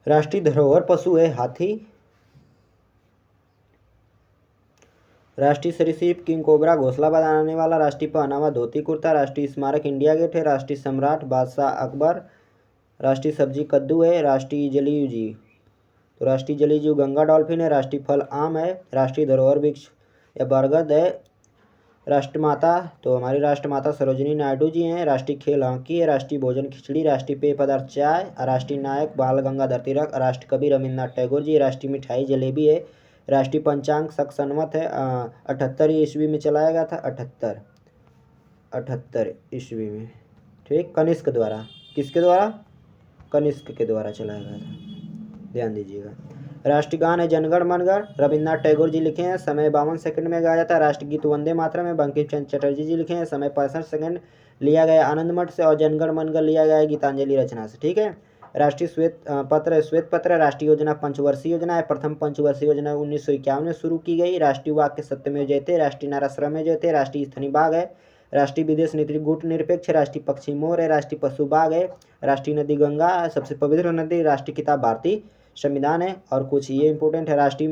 राष्ट्रीय धरोहर पशु है हाथी। राष्ट्रीय सरीसृप किंग कोबरा घोंसला बनाने वाला। राष्ट्रीय पहनावा धोती कुर्ता। राष्ट्रीय स्मारक इंडिया गेट है। राष्ट्रीय सम्राट बादशाह अकबर। राष्ट्रीय सब्जी कद्दू है। राष्ट्रीय जलीय जीव तो राष्ट्रीय जलीय जीव गंगा डॉल्फिन है। राष्ट्रीय फल आम है। राष्ट्रीय धरोहर वृक्ष या बरगद है। राष्ट्रमाता तो हमारी राष्ट्रमाता सरोजिनी नायडू जी हैं। राष्ट्रीय खेल हॉकी है। राष्ट्रीय भोजन खिचड़ी। राष्ट्रीय पेय पदार्थ चाय। राष्ट्रीय नायक बाल गंगाधर तिलक। राष्ट्र कवि रविन्द्रनाथ टैगोर जी। राष्ट्रीय मिठाई जलेबी है। राष्ट्रीय पंचांग शक संवत है 78 ईस्वी में चलाया गया था। 78 ईस्वी में, ठीक, कनिष्क द्वारा। किसके द्वारा? कनिष्क के द्वारा चलाया गया था, ध्यान दीजिएगा। राष्ट्रीय गान है जनगण मनगढ़, रविन्द्रनाथ टैगोर जी लिखे हैं, समय 52 सेकंड में गाया जाता है। राष्ट्रगीत वंदे मातरम में बंकिम चंद्र चटर्जी जी लिखे हैं, समय 65 सेकंड, लिया गया आनंद मठ से। और जनगण मनगढ़ लिया गया है गीतांजलि रचना से, ठीक है। राष्ट्रीय श्वेत पत्र राष्ट्रीय योजना पंचवर्षीय योजना है। प्रथम पंचवर्षीय योजना 1951 में शुरू की गई। राष्ट्रीय वाक्य सत्यमेव जयते। राष्ट्रीय नारा श्रमेव जयते। राष्ट्रीय स्थनी बाघ है। राष्ट्रीय विदेश नीति गुट निरपेक्ष। राष्ट्रीय पक्षी मोर है। राष्ट्रीय पशु बाघ है। राष्ट्रीय नदी गंगा है, सबसे पवित्र नदी। राष्ट्रीय किताब भारतीय संविधान है। और कुछ ये इंपॉर्टेंट है। राष्ट्रीय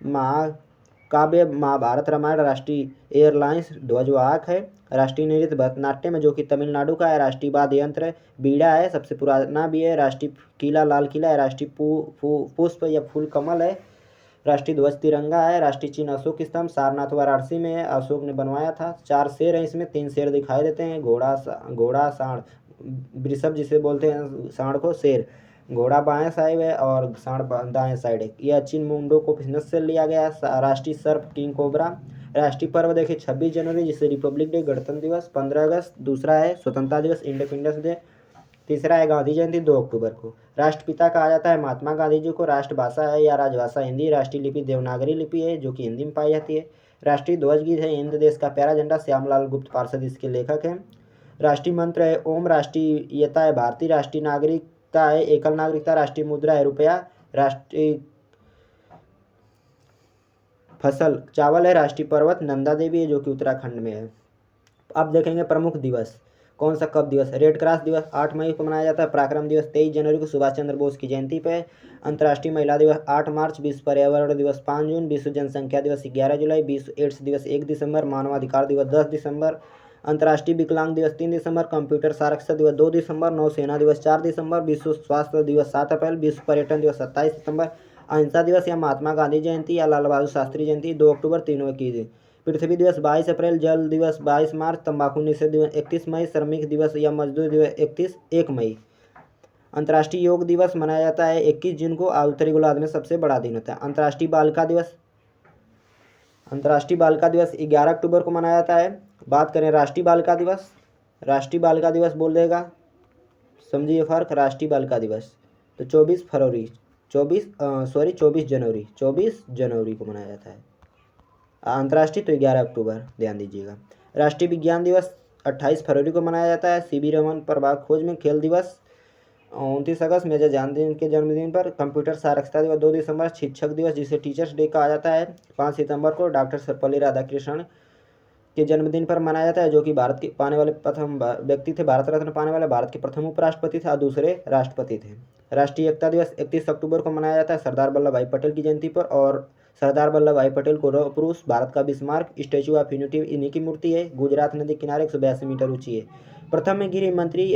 महाकाव्य महाभारत रामायण। राष्ट्रीय एयरलाइंस ध्वजवाहक है। राष्ट्रीय नृत्य भरतनाट्यम है जो कि तमिलनाडु का है। राष्ट्रीय वाद्य यंत्र बीड़ा है, सबसे पुराना भी है। राष्ट्रीय किला लाल किला है। राष्ट्रीय पुष्प या फूल कमल है। राष्ट्रीय ध्वज तिरंगा है। राष्ट्रीय चिन्ह अशोक स्तंभ, सारनाथ वाराणसी में है, अशोक ने बनवाया था। 4 शेर हैं इसमें, 3 शेर दिखाई देते हैं, घोड़ा सांड वृषभ जिसे बोलते हैं, सांड को शेर। घोड़ा बाएं साइड है और सांड दाएं साइड है। यह चिन्ह मुंडो को फिटनेस से लिया गया है। राष्ट्रीय सर्प किंग कोबरा। राष्ट्रीय पर्व देखिए 26 जनवरी जिसे रिपब्लिक डे गणतंत्र दिवस। 15 अगस्त दूसरा है स्वतंत्रता दिवस इंडिपेंडेंस डे। तीसरा है गांधी जयंती 2 अक्टूबर को। राष्ट्रपिता कहा जाता है महात्मा गांधी जी को। राष्ट्रभाषा है या राजभाषा हिंदी। राष्ट्रीय लिपि देवनागरी लिपि है जो कि हिंदी में पाई जाती है। राष्ट्रीय ध्वज गीत है हिंद देश का प्यारा झंडा, श्यामलाल गुप्त पार्षद इसके लेखक हैं। राष्ट्रीय मंत्र है ओम। राष्ट्रीयता है भारतीय। राष्ट्रीय नागरिकता है एकल नागरिकता। राष्ट्रीय मुद्रा है रुपया। राष्ट्रीय फसल चावल है। राष्ट्रीय पर्वत नंदा देवी है जो कि उत्तराखंड में है। अब देखेंगे प्रमुख दिवस कौन सा कब दिवस। रेड क्रॉस दिवस 8 मई को मनाया जाता है। पराक्रम दिवस 23 जनवरी को सुभाष चंद्र बोस की जयंती पे। अंतर्राष्ट्रीय महिला दिवस 8 मार्च। विश्व पर्यावरण दिवस 5 जून। विश्व जनसंख्या दिवस 11 जुलाई। विश्व एड्स दिवस 1 दिसंबर। मानवाधिकार दिवस 10 दिसंबर। अंतर्राष्ट्रीय विकलांग दिवस 3 दिसंबर। कंप्यूटर साक्षरता दिवस 2 दिसंबर। नौसेना दिवस 4 दिसंबर। विश्व स्वास्थ्य दिवस 7 अप्रैल। विश्व पर्यटन दिवस 27 सितंबर। अहिंसा दिवस या महात्मा गांधी जयंती या लाल बहादुर शास्त्री जयंती 2 अक्टूबर, तीनों की। पृथ्वी दिवस 22 अप्रैल। जल दिवस 22 मार्च। तंबाकू निषेध दिवस 31 मई। श्रमिक दिवस या मजदूर दिवस 1 मई। अंतर्राष्ट्रीय योग दिवस मनाया जाता है 21 जून को। उत्तरी गोलार्ध में सबसे बड़ा दिन होता है। अंतर्राष्ट्रीय बालिका दिवस 11 अक्टूबर को मनाया जाता है। बात करें राष्ट्रीय बालिका दिवस, राष्ट्रीय बालिका दिवस बोल देगा, समझिए फर्क। राष्ट्रीय बालिका दिवस तो 24 जनवरी को मनाया जाता है। अंतर्राष्ट्रीय तो 11 अक्टूबर, ध्यान दीजिएगा। राष्ट्रीय विज्ञान दिवस 28 फरवरी को मनाया जाता है। सीवी रमन प्रभाग खोज में। खेल दिवस 29 अगस्त मेजर ध्यानचंद के जन्मदिन पर। कंप्यूटर साक्षरता दिवस 2 दिसंबर। शिक्षक दिवस जिसे टीचर्स डे कहा जाता है 5 सितंबर को डॉक्टर सर्वपल्ली राधाकृष्णन के जन्मदिन पर मनाया जाता है, जो कि भारत के पाने वाले प्रथम व्यक्ति थे, भारत रत्न पाने वाले भारत के प्रथम उपराष्ट्रपति थे और दूसरे राष्ट्रपति थे। राष्ट्रीय एकता दिवस 31 अक्टूबर को मनाया जाता है सरदार वल्लभ भाई पटेल की जयंती पर। और सरदार वल्लभ भाई पटेल को पुरुष भारत का बिस्मार्क स्टैचू ऑफ यूनिटी इन्हीं की मूर्ति है। गुजरात नदी किनारे 182 मीटर ऊंची है। प्रथम गृह मंत्री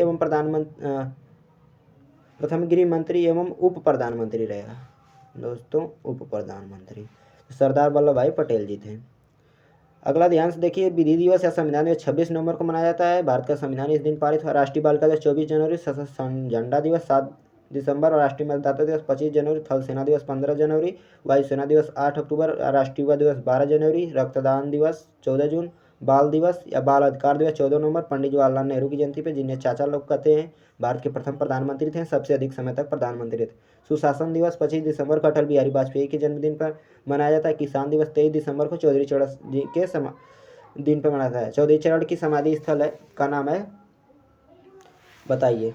एवं उप प्रधानमंत्री रहेगा दोस्तों, उप प्रधानमंत्री सरदार वल्लभ भाई पटेल जी थे। अगला ध्यान से देखिए, विधि दिवस या संविधान दिवस 26 नवंबर को मनाया जाता है। भारत का संविधान इस दिन पारित हुआ। राष्ट्रीय बालिका दिवस 24 जनवरी। सशस्त्र झंडा दिवस 7 दिसंबर। और राष्ट्रीय मतदाता दिवस 25 जनवरी। थल सेना दिवस 15 जनवरी। वायुसेना दिवस 8 अक्टूबर। राष्ट्रीय युवा दिवस 12 जनवरी। रक्तदान दिवस 14 जून। बाल दिवस या बाल अधिकार दिवस 14 नवंबर। पंडित जवाहरलाल नेहरू की जयंती पे, जिन्हें चाचा लोग कहते हैं, भारत के प्रथम प्रधानमंत्री थे, सबसे अधिक समय तक प्रधानमंत्री थे। सुशासन दिवस 25 दिसंबर को अटल बिहारी वाजपेयी के जन्मदिन पर मनाया जाता है। किसान दिवस 23 दिसंबर को चौधरी चरण जी के दिन पर मनाता है। चौधरी चरण की समाधि स्थल है का नाम है, बताइए।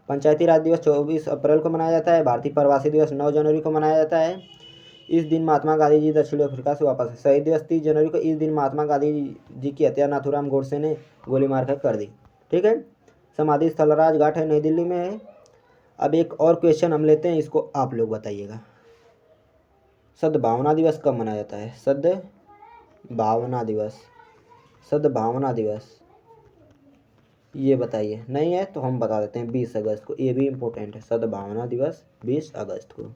पंचायती राज दिवस 24 अप्रैल को मनाया जाता है। भारतीय प्रवासी दिवस 9 जनवरी को मनाया जाता है। इस दिन महात्मा गांधी जी दक्षिण अफ्रीका से वापस। शहीद दिवस 30 जनवरी को। इस दिन महात्मा गांधी जी की हत्या नाथूराम गोडसे ने गोली मारकर कर दी, ठीक है। समाधि स्थल राजघाट है, नई दिल्ली में है। अब एक और क्वेश्चन हम लेते हैं, इसको आप लोग बताइएगा। सद्भावना दिवस कब मनाया जाता है? सद्भावना दिवस, सद्भावना दिवस ये बताइए। नहीं है तो हम बता देते हैं 20 अगस्त को, ये भी इम्पोर्टेंट है। सद्भावना दिवस 20 अगस्त को।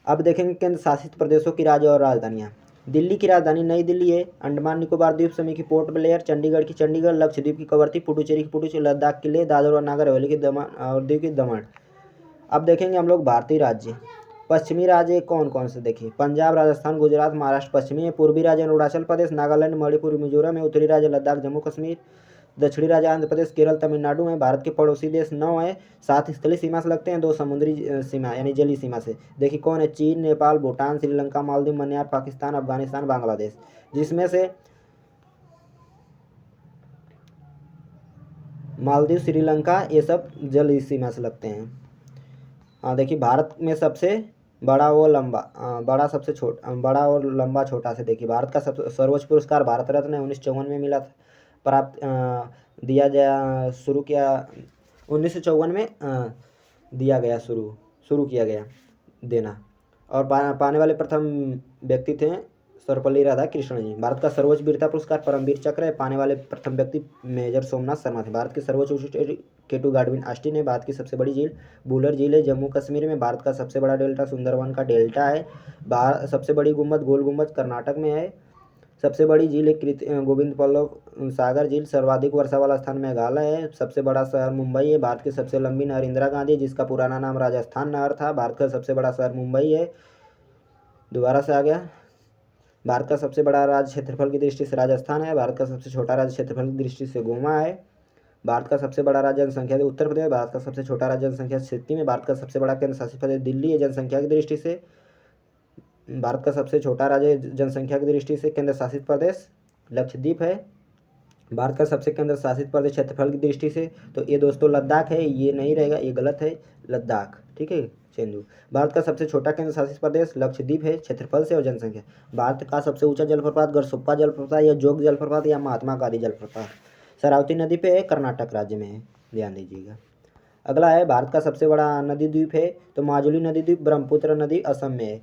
अब देखेंगे केंद्र शासित प्रदेशों की राज्य और राजधानियाँ। दिल्ली की राजधानी नई दिल्ली है। अंडमान निकोबार द्वीप समूह की पोर्ट ब्लेयर, चंडीगढ़ की चंडीगढ़, लक्षद्वीप की कवरत्ती, पुडुचेरी की पुडुचेरी, लद्दाख के लिए, दादर और नागर हवेली की दमन और दीव की दमन। अब देखेंगे हम लोग भारतीय राज्य। पश्चिमी राज्य कौन कौन से देखिए, पंजाब, राजस्थान, गुजरात, महाराष्ट्र पश्चिमी है। पूर्वी राज्य अरुणाचल प्रदेश, नागालैंड, मणिपुर, मिजोरम है। उत्तरी राज्य लद्दाख, जम्मू कश्मीर। दक्षिणी राज्य आंध्र प्रदेश, केरल, तमिलनाडु है। भारत के पड़ोसी देश 9 है। 7 स्थलीय सीमा से लगते हैं, 2 समुद्री सीमा यानी जलीय सीमा से। देखिए कौन है, चीन, नेपाल, भूटान, श्रीलंका, मालदीव, म्यांमार, पाकिस्तान, अफगानिस्तान, बांग्लादेश, जिसमें से मालदीव, श्रीलंका ये सब जलीय सीमा से लगते हैं। हाँ देखिए भारत में सबसे बड़ा वो लंबा बड़ा सबसे छोटा बड़ा और लंबा छोटा से देखिए, भारत का सबसे सर्वोच्च पुरस्कार भारत रत्न है, 1954 में मिला था, प्राप्त दिया गया शुरू किया 1954 में दिया गया शुरू किया गया देना। और पाने वाले प्रथम व्यक्ति थे सर्वपल्ली राधाकृष्णन जी। भारत का सर्वोच्च वीरता पुरस्कार परमवीर चक्र है। पाने वाले प्रथम व्यक्ति मेजर सोमनाथ शर्मा थे। भारत की सर्वोच्च ऊंची केटू गाडविन ऑस्टिन है। भारत की सबसे बड़ी झील बुलर झील है, जम्मू कश्मीर में। भारत का सबसे बड़ा डेल्टा सुंदरवन का डेल्टा है। सबसे बड़ी गुम्बद गोल गुम्बद कर्नाटक में है। सबसे बड़ी झील गोविंद बल्लभ सागर झील। सर्वाधिक वर्षा वाला स्थान मेघालय है। सबसे बड़ा शहर मुंबई है। भारत की सबसे लंबी नहर इंदिरा गांधी, जिसका पुराना नाम राजस्थान नहर था। भारत का सबसे बड़ा शहर मुंबई है। दोबारा से आ गया। भारत का सबसे बड़ा राज्य क्षेत्रफल की दृष्टि से राजस्थान है। भारत का सबसे छोटा राज्य क्षेत्रफल की दृष्टि से गोवा है। भारत का सबसे बड़ा राज्य जनसंख्या से उत्तर प्रदेश। भारत का सबसे छोटा राज्य जनसंख्या से सिक्किम है। भारत का सबसे बड़ा केंद्र शासित प्रदेश दिल्ली है जनसंख्या की दृष्टि से। भारत का सबसे छोटा राज्य जनसंख्या की दृष्टि से केंद्र शासित प्रदेश लक्षद्वीप है। भारत का सबसे केंद्र शासित प्रदेश क्षेत्रफल की दृष्टि से तो ये दोस्तों लद्दाख है, ये नहीं रहेगा, ये गलत है, लद्दाख, ठीक है चेंदू। भारत का सबसे छोटा केंद्र शासित प्रदेश लक्षद्वीप है क्षेत्रफल से और जनसंख्या। भारत का सबसे ऊंचा जलप्रपात गरसोप्पा जलप्रपात या जोग जलप्रपात या महात्मा गांधी जलप्रपात शरावती नदी पे है, कर्नाटक राज्य में है, ध्यान दीजिएगा। अगला है भारत का सबसे बड़ा नदी द्वीप है तो माजुली नदी द्वीप ब्रह्मपुत्र नदी असम में है।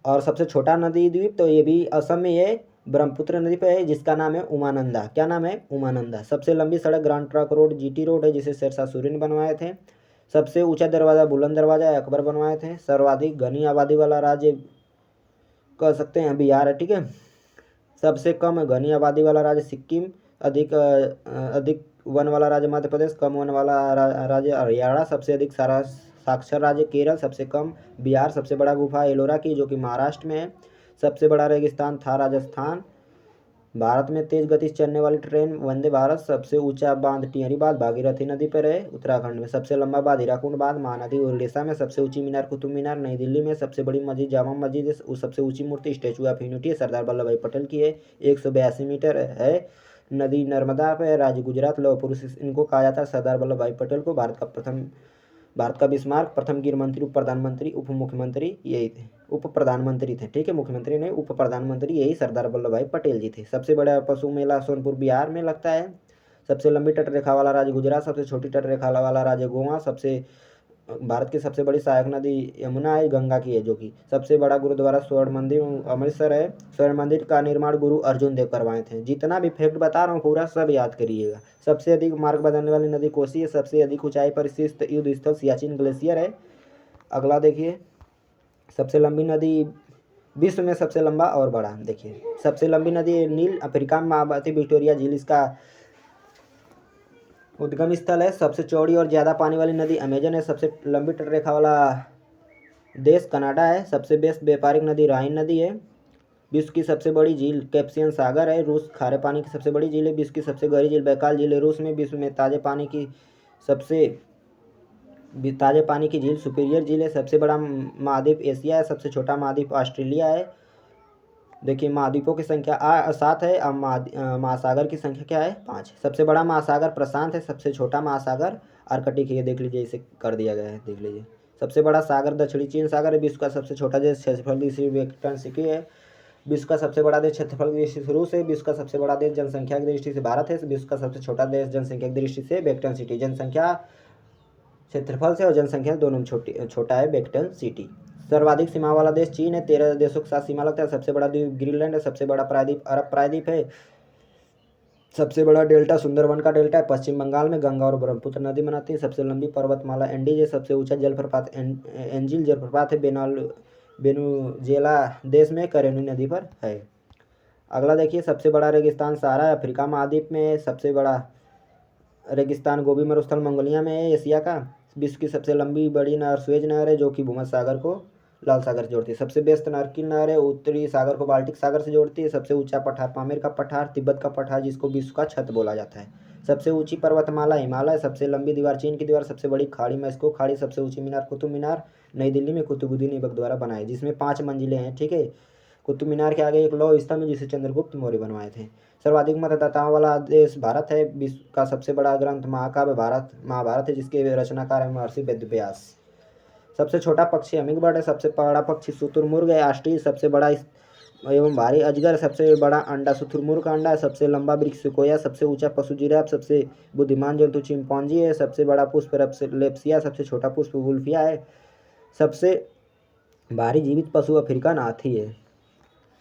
और सबसे छोटा नदी द्वीप तो ये भी असम में है, ब्रह्मपुत्र नदी पे है, जिसका नाम है उमानंदा। क्या नाम है? उमानंदा। सबसे लंबी सड़क grand trunk road GT road है, जिसे शेरशाह सूरी ने बनवाए थे। सबसे ऊंचा दरवाज़ा बुलंद दरवाज़ा अकबर बनवाए थे। सर्वाधिक घनी आबादी वाला राज्य कह सकते हैं बिहार है, ठीक है। सबसे कम घनी आबादी वाला राज्य सिक्किम। अधिक वन वाला राज्य मध्य प्रदेश। कम वन वाला राज्य हरियाणा। सबसे अधिक साक्षर राज्य केरल। सबसे कम बिहार। सबसे बड़ा गुफा एलोरा की, जो कि महाराष्ट्र में है। सबसे बड़ा रेगिस्तान था राजस्थान। भारत में तेज गति से चलने वाली ट्रेन वंदे भारत। सबसे ऊंचा बांध टिहरी बांध भागीरथी नदी पर है उत्तराखंड में। सबसे लंबा बांध हीराकुंड बांध महानदी उड़ीसा में। सबसे ऊंची मीनार कुतुब मीनार नई दिल्ली में। सबसे बड़ी मस्जिद जामा मस्जिद है। सबसे ऊंची मूर्ति statue of unity Sardar Vallabh भाई पटेल की है, 182 मीटर है। नदी नर्मदा पे है। राज्य गुजरात। लौह पुरुष इनको कहा जाता है सरदार वल्लभ भाई पटेल को। भारत का बिस्मार्क। प्रथम गृह मंत्री, उप प्रधानमंत्री, उप मुख्यमंत्री यही थे, उप प्रधानमंत्री थे, ठीक है, मुख्यमंत्री नहीं, उप प्रधानमंत्री यही सरदार वल्लभ भाई पटेल जी थे। सबसे बड़ा पशु मेला सोनपुर बिहार में लगता है। सबसे लंबी तट रेखा वाला राज्य गुजरात। सबसे छोटी तट रेखा वाला राज्य गोवा। भारत की सबसे बड़ी सहायक नदी यमुना है, गंगा की है जो कि। सबसे बड़ा गुरुद्वारा स्वर्ण मंदिर अमृतसर है। स्वर्ण मंदिर का निर्माण गुरु अर्जुन देव करवाए थे। जितना भी फैक्ट बता रहा हूँ पूरा सब याद करिएगा। सबसे अधिक मार्ग बदलने वाली नदी कोसी है। सबसे अधिक ऊंचाई पर स्थित युद्ध स्थल सियाचिन ग्लेशियर है। अगला देखिए, सबसे लंबी नदी विश्व में सबसे लंबा और बड़ा देखिए, सबसे लंबी नदी नील अफ्रीका में महाबती विक्टोरिया झील इसका उद्गम स्थल है। सबसे चौड़ी और ज़्यादा पानी वाली नदी अमेजन है। सबसे लंबी तटरेखा वाला देश कनाडा है। सबसे बेस्ट व्यापारिक नदी राइन नदी है। विश्व की सबसे बड़ी झील कैस्पियन सागर है। रूस खारे पानी की सबसे बड़ी झील है। विश्व की सबसे गहरी झील बैकाल झील है रूस में। विश्व में ताजे पानी की झील सुपीरियर झील है। सबसे बड़ा महाद्वीप एशिया है। सबसे छोटा महाद्वीप ऑस्ट्रेलिया है। देखिए महाद्वीपों की संख्या 7 है। अब महासागर की संख्या क्या है? 5। सबसे बड़ा महासागर प्रशांत है। सबसे छोटा महासागर आर्कटिक है, देख लीजिए, इसे कर दिया गया है, देख लीजिए। सबसे बड़ा सागर दक्षिणी चीन सागर है। विश्व का सबसे छोटा देश क्षेत्रफल की दृष्टि से है। विश्व का सबसे बड़ा देश क्षेत्रफल की दृष्टि से रूस है। विश्व का सबसे बड़ा देश जनसंख्या की दृष्टि से भारत है। विश्व का सबसे छोटा देश जनसंख्या की दृष्टि से वेटिकन सिटी। जनसंख्या क्षेत्रफल से और जनसंख्या दोनों में छोटा है बेक्टन सिटी। सर्वाधिक सीमा वाला देश चीन है, 13 देशों के साथ सीमा लगता है। सबसे बड़ा द्वीप ग्रीनलैंड है। सबसे बड़ा प्रायद्वीप अरब प्रायद्वीप है। सबसे बड़ा डेल्टा सुंदरवन का डेल्टा है। पश्चिम बंगाल में गंगा और ब्रह्मपुत्र नदी बनाती है। सबसे लंबी पर्वतमाला एंडीज है। सबसे ऊंचा जलप्रपात एंजिल जलप्रपात है, वेनेजुएला देश में करेनू नदी पर है। अगला देखिए, सबसे बड़ा रेगिस्तान सहारा अफ्रीका महाद्वीप में है। सबसे बड़ा रेगिस्तान गोबी मरुस्थल मंगोलिया में है, एशिया का। विश्व की सबसे लंबी बड़ी नहर सुएज नहर है, जो कि भूमध्य सागर को लाल सागर से जोड़ती है। सबसे व्यस्त नरकिन नहर है, उत्तरी सागर को बाल्टिक सागर से जोड़ती है। सबसे ऊंचा पठार पामेर का पठार, तिब्बत का पठार, जिसको विश्व का छत बोला जाता है। सबसे ऊंची पर्वतमाला हिमालय। सबसे लंबी दीवार चीन की दीवार। सबसे बड़ी खाड़ी मैस्को खाड़ी। सबसे ऊंची मीनार कुतुब मीनार नई दिल्ली में कुतुबुद्दीन ऐबक द्वारा बनाए, जिसमें 5 मंजिलें हैं। ठीक है। कुतुब मीनार के आगे एक लौह स्तंभ है, जिसे चंद्रगुप्त मौर्य बनवाए थे। सर्वाधिक मतदाताओं वाला देश भारत है। विश्व का सबसे बड़ा ग्रंथ महाकाव्य महाभारत है, जिसके रचनाकार है महर्षि वेदव्यास। सबसे छोटा पक्षी हमिंगबर्ड है। सबसे बड़ा पक्षी शुतुरमुर्ग है, ऑस्ट्रिच। सबसे बड़ा एवं भारी अजगर। सबसे बड़ा अंडा शुतुरमुर्ग का अंडा है। सबसे लंबा वृक्ष सिकोया। सबसे ऊंचा पशु जिराफ। सबसे बुद्धिमान जंतु चिंपैंजी है। सबसे बड़ा पुष्प लेप्सिया। सबसे छोटा पुष्प वुल्फिया है। सबसे भारी जीवित पशु अफ्रीकन हाथी है।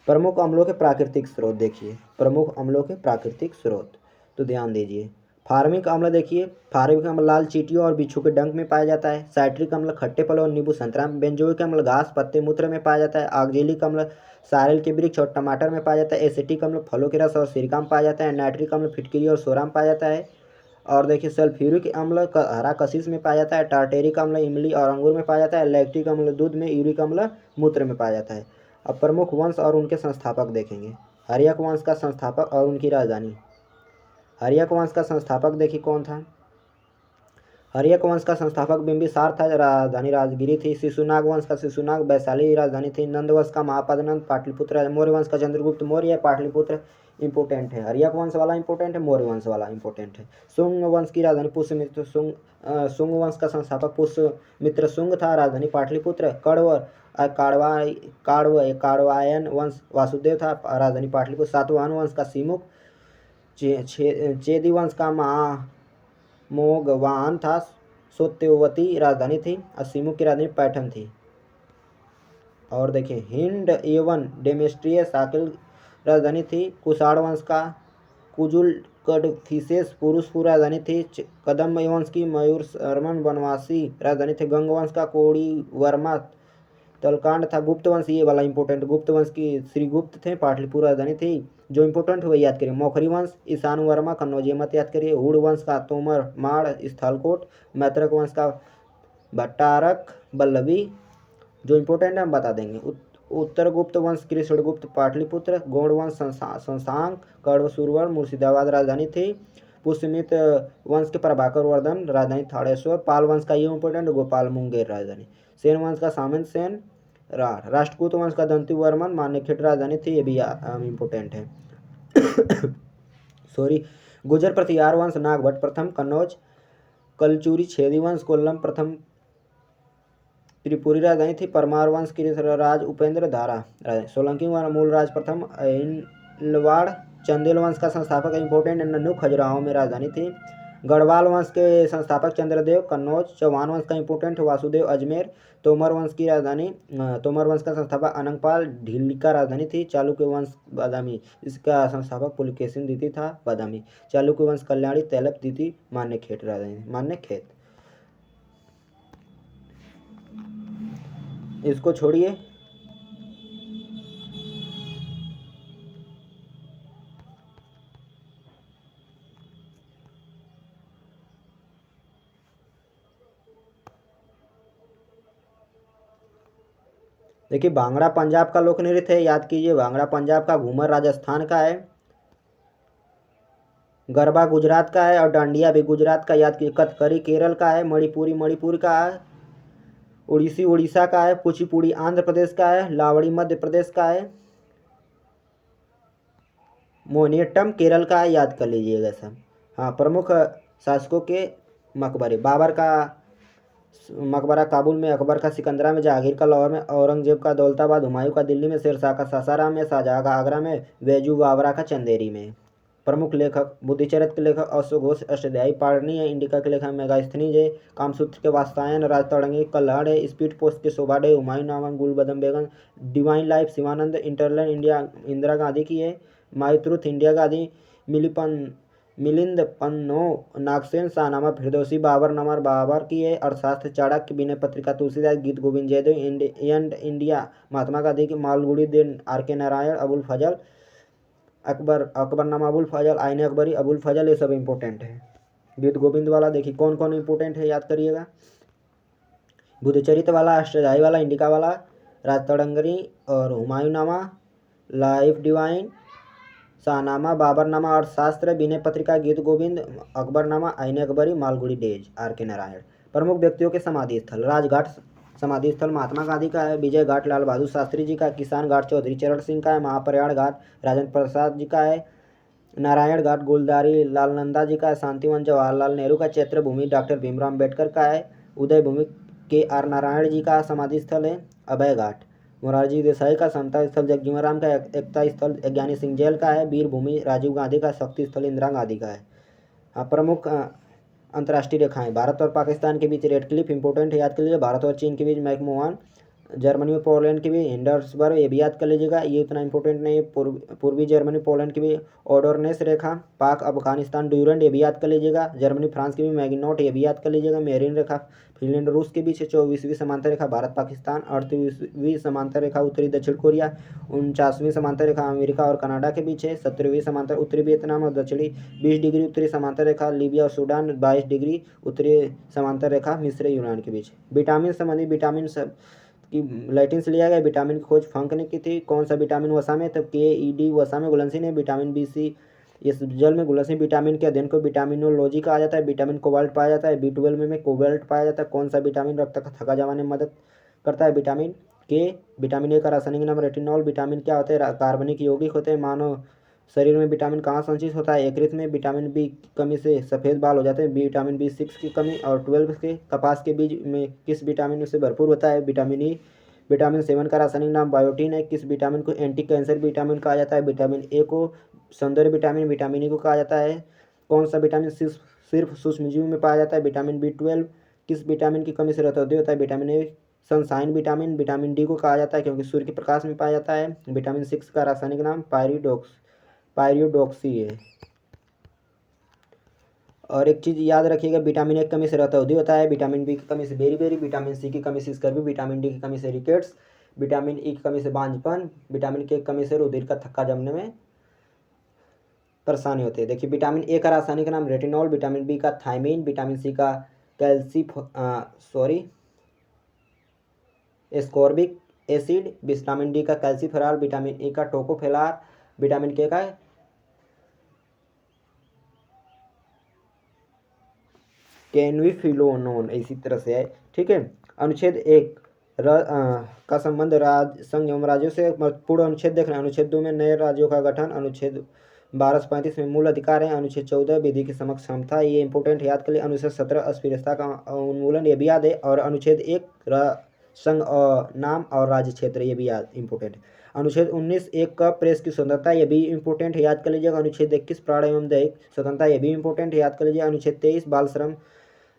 प्रमुख अम्लों के प्राकृतिक स्रोत देखिए, प्रमुख अम्लों के प्राकृतिक स्रोत तो ध्यान दीजिए। फार्मिक अम्ल देखिए, फार्मिक अम्ल लाल चींटियों और बिच्छू के डंक में पाया जाता है। साइट्रिक अम्ल खट्टे फलों और नींबू संतरा में। बेंजोइक अम्ल घास पत्ते मूत्र में पाया जाता है। ऑक्जेलिक अम्ल सारेल के वृक्ष और टमाटर में पाया जाता है। एसिटिक अम्ल फलों के रस और सिरका में पाया जाता है। नाइट्रिक अम्ल फिटकरी और सोरा में पाया जाता है। और देखिए, सल्फ्यूरिक अम्ल हरा कशिश में पाया जाता है। टार्टेरिक अम्ल इमली और अंगूर में पाया जाता है। लैक्टिक अम्ल दूध में। यूरिक अम्ल मूत्र में पाया जाता है। अब प्रमुख वंश और उनके संस्थापक देखेंगे। हर्यक वंश का संस्थापक और उनकी राजधानी। हर्यक वंश का संस्थापक देखिए कौन था। हर्यक वंश का संस्थापक बिंबिसार था, राजधानी राजगिरी थी। शिशुनाग वंश का शिशुनाग वैशाली राजधानी थी। नंद वंश का महापद्मनंद पाटलिपुत्र। मौर्य वंश का चंद्रगुप्त मौर्य पाटलिपुत्र इंपोर्टेंट है। हर्यक वंश वाला इंपोर्टेंट है, मौर्य वंश वाला इंपोर्टेंट है। शुंग वंश की राजधानी पुष्यमित्र शुंग वंश का संस्थापक पुष्यमित्र शुंग था, राजधानी पाटलिपुत्र। काड़वायन वंश वासुदेव था, राजधानी पाटलिपुत्र। सातवाहन वंश का सिमुक। चेदी वंश का मोगवाहन था, सत्यवती राजधानी थी। और सिमुक की राजधानी पैठन थी। और देखिए, हिंड एवन डेमेस्ट्रियस साकिल राजधानी थी। कुषाण वंश का कुजुल कडफिसेस पुरुषपुर राजधानी थी। कदम वंश की मयूर शर्मन बनवासी राजधानी थे। गंग वंश का कोड़ी वर्मा तलकांड था। गुप्त वंश, ये वाला इंपोर्टेंट, गुप्त वंश की श्रीगुप्त थे, पाटलिपुत्र राजधानी थी। जो इंपोर्टेंट हुआ याद करिए। मौखरी वंश ईशान वर्मा कन्नौज, मत याद करिए। हुड़ वंश का तोमर माड़ स्थलकोट। मैत्रक वंश का भट्टारक बल्लभी। जो इंपोर्टेंट है हम बता देंगे। उत्तर गुप्त वंश कृष्णगुप्त पाटलिपुत्र। गौड़ वंश संसांग कड़वसुरवर मुर्शिदाबाद राजधानी थी। पुष्यमित्र वंश के प्रभाकर वर्धन राजधानी थानेश्वर। पाल वंश का ये इंपोर्टेंट, गोपाल मुंगेर राजधानी। सेन वंश का सामंत सेन राष्ट्रकूट वंश का दंती वर्मन मान्यखेड़ राजधानी थी, ये भी इंपोर्टेंट है। सॉरी। गुजर प्रतिहार वंश नागभट्ट प्रथम कन्नौज। कलचुरी छेदी वंश कोल्लम प्रथम त्रिपुरी राजधानी थी। परमार वंश की राज उपेंद्र धारा। सोलंकी मूल राज प्रथम अहिलवाड़। चंदेल वंश का संस्थापक इंपोर्टेंट नन्नू खजुराहो में राजधानी थी। गढ़वाल वंश के संस्थापक चंद्रदेव कन्नौज। चौहान वंश का इंपोर्टेंट वासुदेव अजमेर। तोमर वंश की राजधानी तोमर वंश का संस्थापक अनंगपाल ढीलिका राजधानी थी। चालुक्य वंश बादामी, इसका संस्थापक पुलकेशिन द्वितीय था, बादामी। चालुक्य वंश कल्याणी तैलप द्वितीय मान्यखेड़ राजधानी मान्यखेड़। इसको छोड़िए। देखिए, भांगड़ा पंजाब का लोक नृत्य है, याद कीजिए। भांगड़ा पंजाब का, घूमर राजस्थान का है, गरबा गुजरात का है और डांडिया भी गुजरात का, याद कीजिए। कथकली केरल का है, मणिपुरी मणिपुर का है, उड़ीसी उड़ीसा का है, कुचिपुड़ी आंध्र प्रदेश का है, लावड़ी मध्य प्रदेश का है, मोहिनीअट्टम केरल का है, याद कर लीजिएगा सब। हाँ, प्रमुख शासकों के मकबरे। बाबर का मकबरा काबुल में, अकबर का सिकंदरा में, जहांगीर का लाहौर में, औरंगजेब का दौलताबाद, हुमायूं का दिल्ली में, शेरशाह का सासाराम में, शाहजहां का आगरा में, बैजू बावरा का चंदेरी में। प्रमुख लेखक बुद्धिचरित्र के लेखक अश्व घोष अष्टध्यायी पाणिनि है। इंडिका के लेखक मेगास्थनीज है। कामसूत्र के वात्स्यायन राजतरंगी कल्हड़ है। स्पीड पोस्ट के शोभा Humayun Nama Gulbadan Begum. Divine life Shivananda. Eternal India Indira Gandhi की है। My truth Indira Gandhi. मिलिंद पन्नो नागसेन। शाहनामा फिरदौसी। बाबरनामा बाबर की है। अर्थशास्त्र चाणक्य। विनय पत्रिका तुलसीदास। गीत गोविंद जयदेव। एंड इंडिया महात्मा गांधी की। मालगुडी दिन आर के नारायण। अबुल फजल अकबरनामा अबुल फजल। आईने अकबरी अबुल फजल, ये सब इंपॉर्टेंट है। गीत गोविंद वाला देखिए कौन कौन इंपॉर्टेंट है, याद करिएगा। बुद्धचरित्र वाला, अष्टध्यायी वाला, इंडिका वाला, राजतरंगी और हुमायूं नामा, लाइफ डिवाइन, शाहनामा, बाबरनामा, अर्थशास्त्र, विनय पत्रिका, गीत गोविंद, अकबरनामा, आईने अकबरी, मालगुडी डेज, आर के नारायण। प्रमुख व्यक्तियों के समाधि स्थल। राजघाट समाधि स्थल महात्मा गांधी का है। विजय घाट लाल बहादुर शास्त्री जी का। किसान घाट चौधरी चरण सिंह का है। महाप्रयाण घाट राजेंद्र प्रसाद जी का है। नारायण घाट गोलदारी लालनंदा जी का है। शांतिवन जवाहरलाल नेहरू का। चैत्र भूमि डॉक्टर भीमराव अम्बेडकर का है। उदय भूमि के आर नारायण जी का समाधि स्थल है। अभय घाट मोरारजी देसाई का। समता स्थल जगजीवन राम का। एकता स्थल ज्ञानी सिंह जेल का है। वीर भूमि राजीव गांधी का। शक्ति स्थल इंदिरा गांधी का है। प्रमुख अंतर्राष्ट्रीय रेखाएं। भारत और पाकिस्तान के बीच रेड क्लिफ इंपोर्टेंट है, याद कर लीजिए। भारत और चीन के बीच मैकमोहन। जर्मनी और पोलैंड के बीच हिंडर्सबर्ग, ये भी याद कर लीजिएगा, ये उतना इंपॉर्टेंट नहीं है। पूर्वी जर्मनी पोलैंड के बीच ओडोरनेस रेखा। पाक अफगानिस्तान ड्यूरेंट, ये भी याद कर लीजिएगा। जर्मनी फ्रांस के बीच मैगिनोट, ये भी याद कर लीजिएगा। मेरिन रेखा फिनलैंड रूस के बीच 24वीं समांतर रेखा भारत पाकिस्तान। 38वीं समांतर रेखा उत्तरी दक्षिण कोरिया। 49वीं समांतर रेखा अमेरिका और कनाडा के बीच है। 17वीं समांतर उत्तरी वियतनाम और दक्षिणी 20 डिग्री उत्तरी समांतर रेखा लीबिया और सूडान। 22 डिग्री उत्तरी समांतर रेखा मिस्र यूनान के बीच। विटामिन संबंधी विटामिन की लैटिन से लिया गया। विटामिन की खोज फंक ने की थी। कौन सा विटामिन वसा में, तब KED वसा में घुलनशील है। विटामिन BC इस जल में घुलनशील। विटामिन के अध्ययन को विटामिनोलॉजी कहा जाता है। विटामिन कोबाल्ट पाया जाता है। B12 में कोबाल्ट पाया जाता है। कौन सा विटामिन रक्त का थका जमाने में मदद करता है? Vitamin K। विटामिन A का रासायनिक नाम रेटिनॉल। विटामिन क्या होते हैं? कार्बनिक यौगिक होते हैं। मानव शरीर में विटामिन कहाँ संचित होता है? यकृत में। विटामिन B की कमी से सफ़ेद बाल हो जाते हैं। विटामिन B6 की कमी। और 12 के कपास के बीज में किस विटामिन से भरपूर होता है? Vitamin E। विटामिन 7 का रासायनिक नाम बायोटीन है। किस विटामिन को एंटी कैंसर विटामिन कहा जाता है? विटामिन A को। सौंदर्य विटामिन विटामिन E को कहा जाता है। कौन सा विटामिन सिर्फ सूक्ष्मजीव में पाया जाता है? Vitamin B12। किस विटामिन की कमी से रतौंधी होता है? Vitamin A। Sunshine vitamin vitamin D को कहा जाता है क्योंकि सूर्य के प्रकाश में पाया जाता है। विटामिन 6 का रासायनिक नाम पायरियोडॉक्सी है। और एक चीज़ याद रखिएगा, विटामिन A की कमी से रतौंधी होता है। विटामिन B की कमी से बेरी, विटामिन C की कमी से स्कर्वी, विटामिन D की कमी से रिकेट्स, विटामिन E की कमी से बांझपन, विटामिन K की कमी से रुधिर का थक्का जमने में परेशानी होती है। देखिए विटामिन A का रासायनिक नाम रेटिनॉल, विटामिन B का थायमीन, विटामिन C का एस्कॉर्बिक एसिड, विटामिन D का कैल्सीफेरॉल, विटामिन E का टोकोफेरॉल, विटामिन K का कैनविफिलोनोन, इसी तरह से है। ठीक है। अनुच्छेद 1 का संबंध संघ एवं राज्यों से। पूर्ण अनुच्छेद देख रहे हैं। अनुच्छेद 2 में नए राज्यों का गठन। अनुच्छेद 12 से 35 में मूल अधिकार है। अनुच्छेद 14 विधि की समक्ष क्षमता, ये इंपॉर्टेंट याद कर लिए। अनुच्छेद 17 अस्पृश्यता का उन्मूलन, ये भी याद है। और अनुच्छेद 1 संघ नाम और राज्य क्षेत्र, ये भी याद इंपॉर्टेंट है। अनुच्छेद 19 1 का प्रेस की स्वतंत्रता, ये भी इंपॉर्टेंट है, याद कर लीजिएगा। अनुच्छेद 21 प्राण एवं दैहिक स्वतंत्रता, ये भी इंपॉर्टेंट है, याद कर लीजिए। अनुच्छेद 23 बाल श्रम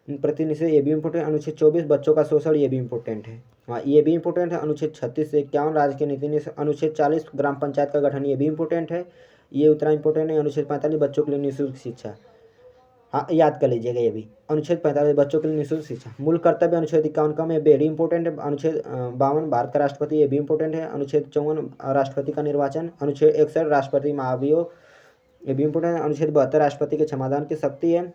प्रतिनिषेध, ये भी इंपॉर्टेंट। अनुच्छेद 24 बच्चों का शोषण, ये भी इंपॉर्टेंट है। हाँ, ये भी इंपॉर्टेंट है। अनुच्छेद 36 से 51 राज्य के नीति निषेध। अनुच्छेद 40 ग्राम पंचायत का गठन, ये भी इंपॉर्टेंट है, ये उतना इंपॉर्टेंट है। अनुच्छेद 45 बच्चों के लिए निःशुल्क शिक्षा, हाँ याद कर लीजिएगा ये भी। अनुच्छेद 45 बच्चों के लिए निःशुल्क शिक्षा। मूल कर्तव्य अनुच्छेद 51 का में वेरी इंपॉर्टेंट है। अनुच्छेद 52 भारत का राष्ट्रपति, ये भी इंपॉर्टेंट है। अनुच्छेद 54 राष्ट्रपति का निर्वाचन। अनुच्छेद 61 राष्ट्रपति महाभियोग, ये भी इंपॉर्टेंट है। अनुच्छेद 72 राष्ट्रपति के क्षमादान की शक्ति है,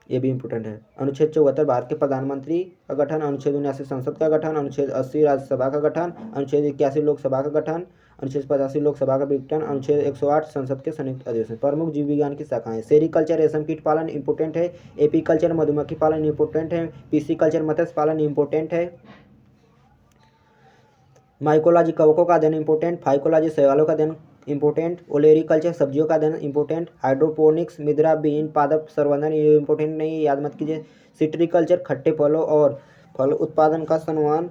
ये भी इंपॉर्टेंट है। अनुच्छेद 74 भारत के प्रधानमंत्री का गठन। अनुच्छेद 79 संसद का गठन। अनुच्छेद 80 राज्यसभा का गठन। अनुच्छेद 81 लोकसभा का गठन। अनुच्छेद 85 लोकसभा का विघटन। अनुच्छेद 108 संसद के संयुक्त अधिवेशन। प्रमुख जीव विज्ञान की शाखाएं। सेरीकल्चर रेशम कीट पालन इंपॉर्टेंट है। एपीकल्चर मधुमक्खी पालन इंपॉर्टेंट है। पीसीकल्चर मत्स्य पालन इंपॉर्टेंट है। माइकोलॉजी कवकों का अध्ययन इंपॉर्टेंट। फाइकोलॉजी शैवालों का अध्ययन इंपॉर्टेंट। ओलेरिकल्चर सब्जियों का अध्ययन इंपॉर्टेंट। हाइड्रोपोनिक्स मृदा विहीन पादप संवर्धन, ये इंपॉर्टेंट नहीं है, याद मत कीजिए। सिट्रिकल्चर खट्टे फलों और फल उत्पादन का संवर्धन।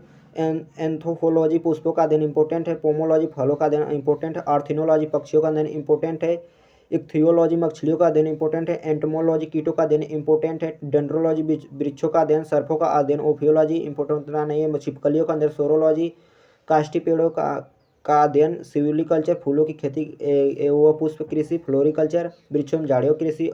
एंथ्रोपोलॉजी पुष्पों का अध्ययन इंपॉर्टेंट है। पोमोलॉजी फलों का अध्ययन इंपॉर्टेंट है। ऑर्थिनोलॉजी पक्षियों का अध्ययन इंपॉर्टेंट है। इक्थियोलॉजी मछलियों का अध्ययन इंपॉर्टेंट है। एंटोमोलॉजी कीटों का अध्ययन इंपॉर्टेंट है। डेंड्रोलॉजी वृक्षों का अध्ययन। सर्पों का अध्ययन। ओफियोलॉजी इंपॉर्टेंट उतना नहीं है। छिपकलियों का अध्ययन सोरोलॉजी। काष्ठी पेड़ों का अध्ययन सिविलिकल्चर। फूलों की खेती व पुष्प कृषि फ्लोरिकल्चर। वृक्षों में झाड़ियों कृषि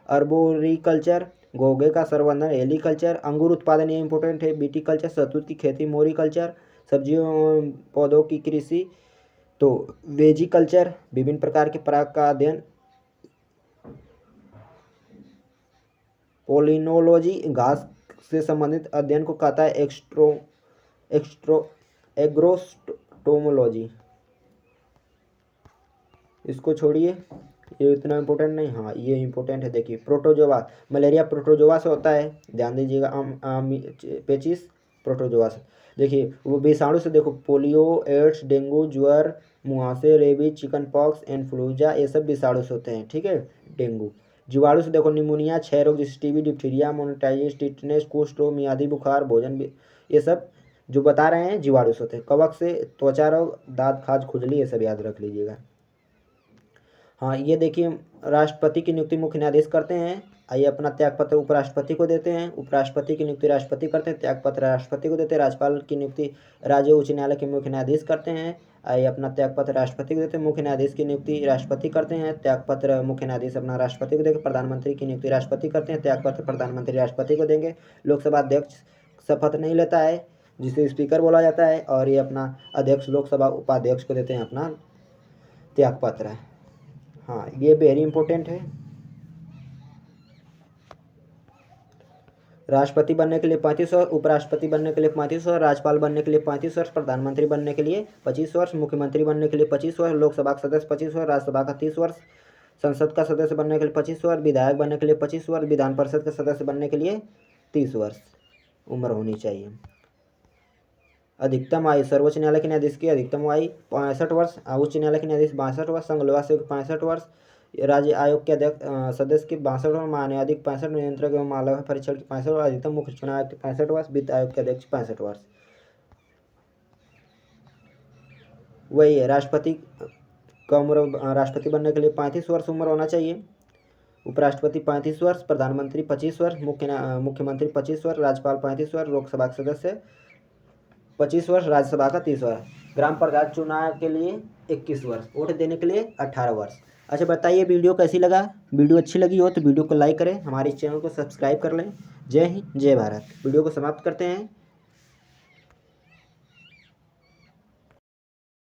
अर्बोरिकल्चर। घोंघे का संवर्धन एलिकल्चर। अंगूर उत्पादन ये इंपॉर्टेंट है विटिकल्चर। शहतूत की खेती मोरिकल्चर। सब्जियों पौधों की कृषि तो वेजिकल्चर। विभिन्न प्रकार के पराग का अध्ययन पोलिनोलॉजी। घास से संबंधित अध्ययन को कहता है एग्रोस्टोमोलॉजी। इसको छोड़िए, ये इतना इम्पोर्टेंट नहीं। हाँ ये इम्पोर्टेंट है, देखिए प्रोटोजोआ। मलेरिया प्रोटोजोआ से होता है, ध्यान दीजिएगा। पेचिस प्रोटोजोआ से। देखिए वो विषाणु से, देखो पोलियो, एड्स, डेंगू, ज्वर, मुहासे, रेबीज, चिकन पॉक्स, इन्फ्लुएंजा, ये सब विषाणु से होते हैं, ठीक है। डेंगू। जीवाणु से देखो निमोनिया, क्षय रोग जैसे टीबी, डिप्थीरिया, मोनेटाइटिस, टिटनेस, कुष्ठ रोग, मियादी बुखार, भोजन, ये सब जो बता रहे हैं जीवाणु से होते हैं। कवक से त्वचा रोग, दांत खाज, खुजली, ये सब याद रख लीजिएगा। हाँ ये देखिए, राष्ट्रपति की नियुक्ति मुख्य न्यायाधीश करते हैं। आइए अपना त्यागपत्र उपराष्ट्रपति को देते हैं। उपराष्ट्रपति की नियुक्ति राष्ट्रपति करते हैं। त्यागपत्र राष्ट्रपति को देते हैं। राज्यपाल की नियुक्ति राज्य उच्च न्यायालय के मुख्य न्यायाधीश करते हैं। आइए अपना त्यागपत्र राष्ट्रपति को देते हैं। मुख्य न्यायाधीश की नियुक्ति राष्ट्रपति करते हैं। त्यागपत्र मुख्य न्यायाधीश अपना राष्ट्रपति को देंगे। प्रधानमंत्री की नियुक्ति राष्ट्रपति करते हैं। त्यागपत्र प्रधानमंत्री राष्ट्रपति को देंगे। लोकसभा अध्यक्ष शपथ नहीं लेता है, जिसे स्पीकर बोला जाता है। और ये अपना अध्यक्ष लोकसभा उपाध्यक्ष को देते हैं अपना त्यागपत्र। हाँ ये वेरी इंपॉर्टेंट है। राष्ट्रपति बनने के लिए 35 वर्ष, उपराष्ट्रपति बनने के लिए 35 वर्ष, राज्यपाल बनने के लिए 35 वर्ष, प्रधानमंत्री बनने के लिए 25 वर्ष, मुख्यमंत्री बनने के लिए 25 वर्ष, लोकसभा का सदस्य 25 वर्ष, राज्यसभा का 30 वर्ष, संसद का सदस्य बनने के लिए 25 वर्ष, विधायक बनने के लिए 25 वर्ष, विधान परिषद के सदस्य बनने के लिए 30 वर्ष उम्र होनी चाहिए। अधिकतम आयु, सर्वोच्च न्यायालय के न्यायाधीश की अधिकतम आयु 65 वर्ष, उच्च न्यायालय के न्यायाधीश 62 वर्ष, संघ लोक आयोग 65 वर्ष, राज्य आयोग के अध्यक्ष सदस्य की 62 वर्ष, महान्यायाधीश 65, नियंत्रक एवं मालक परीक्षण की 65 वर्ष, अधिकतम मुख्य चुनाव आयोग के 65 वर्ष, वित्त आयोग के अध्यक्ष 65 वर्ष। वही है, राष्ट्रपति का उम्र, राष्ट्रपति बनने के लिए 35 वर्ष उम्र होना चाहिए, उपराष्ट्रपति 35 वर्ष, प्रधानमंत्री 25 वर्ष, मुख्यमंत्री 25 वर्ष, राज्यपाल 35 वर्ष, लोकसभा के सदस्य 25 वर्ष, राज्यसभा का 30 वर्ष, ग्राम पंचायत चुनाव के लिए 21 वर्ष, वोट देने के लिए 18 वर्ष। अच्छा बताइए वीडियो कैसी लगा। वीडियो अच्छी लगी हो तो वीडियो को लाइक करें, हमारे चैनल को सब्सक्राइब कर लें। जय हिंद जय भारत। वीडियो को समाप्त करते हैं।